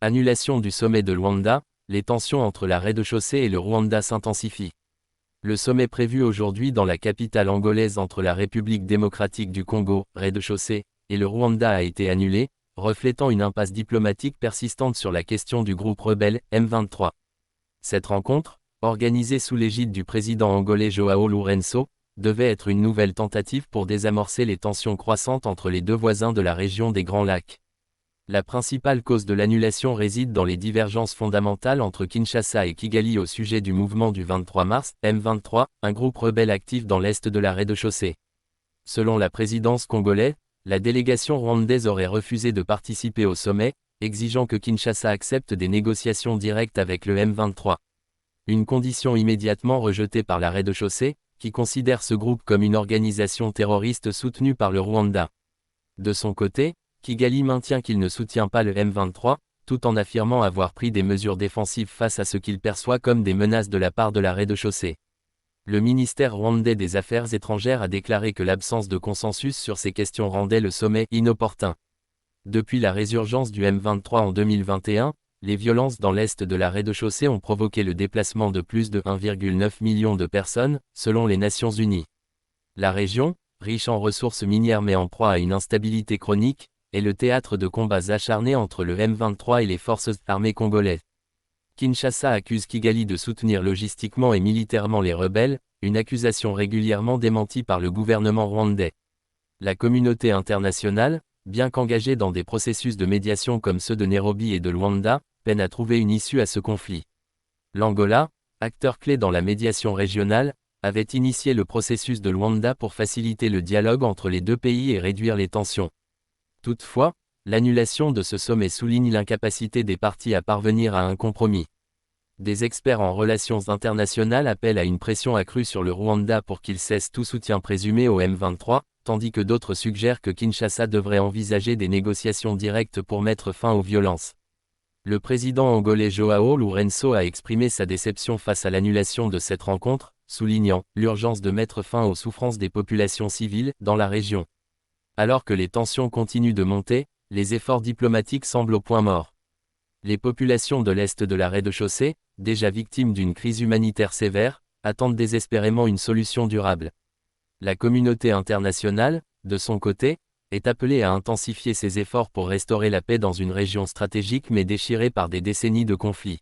Annulation du sommet de Luanda, les tensions entre la rez-de-chaussée et le Rwanda s'intensifient. Le sommet prévu aujourd'hui dans la capitale angolaise entre la République démocratique du Congo, rez-de-chaussée, et le Rwanda a été annulé, reflétant une impasse diplomatique persistante sur la question du groupe rebelle M23. Cette rencontre, organisée sous l'égide du président angolais João Lourenço, devait être une nouvelle tentative pour désamorcer les tensions croissantes entre les deux voisins de la région des Grands Lacs. La principale cause de l'annulation réside dans les divergences fondamentales entre Kinshasa et Kigali au sujet du mouvement du 23 mars, M23, un groupe rebelle actif dans l'est de la rez-de-chaussée. Selon la présidence congolaise, la délégation rwandaise aurait refusé de participer au sommet, exigeant que Kinshasa accepte des négociations directes avec le M23. Une condition immédiatement rejetée par la rez-de-chaussée, qui considère ce groupe comme une organisation terroriste soutenue par le Rwanda. De son côté, Kigali maintient qu'il ne soutient pas le M23, tout en affirmant avoir pris des mesures défensives face à ce qu'il perçoit comme des menaces de la part de la rez-de-chaussée. Le ministère rwandais des Affaires étrangères a déclaré que l'absence de consensus sur ces questions rendait le sommet inopportun. Depuis la résurgence du M23 en 2021, les violences dans l'est de la rez-de-chaussée ont provoqué le déplacement de plus de 1,9 million de personnes, selon les Nations Unies. La région, riche en ressources minières mais en proie à une instabilité chronique, est le théâtre de combats acharnés entre le M23 et les forces armées congolaises. Kinshasa accuse Kigali de soutenir logistiquement et militairement les rebelles, une accusation régulièrement démentie par le gouvernement rwandais. La communauté internationale, bien qu'engagée dans des processus de médiation comme ceux de Nairobi et de Luanda, peine à trouver une issue à ce conflit. L'Angola, acteur clé dans la médiation régionale, avait initié le processus de Luanda pour faciliter le dialogue entre les deux pays et réduire les tensions. Toutefois, l'annulation de ce sommet souligne l'incapacité des parties à parvenir à un compromis. Des experts en relations internationales appellent à une pression accrue sur le Rwanda pour qu'il cesse tout soutien présumé au M23, tandis que d'autres suggèrent que Kinshasa devrait envisager des négociations directes pour mettre fin aux violences. Le président angolais João Lourenço a exprimé sa déception face à l'annulation de cette rencontre, soulignant l'urgence de mettre fin aux souffrances des populations civiles dans la région. Alors que les tensions continuent de monter, les efforts diplomatiques semblent au point mort. Les populations de l'est de la rez-de-chaussée, déjà victimes d'une crise humanitaire sévère, attendent désespérément une solution durable. La communauté internationale, de son côté, est appelée à intensifier ses efforts pour restaurer la paix dans une région stratégique mais déchirée par des décennies de conflits.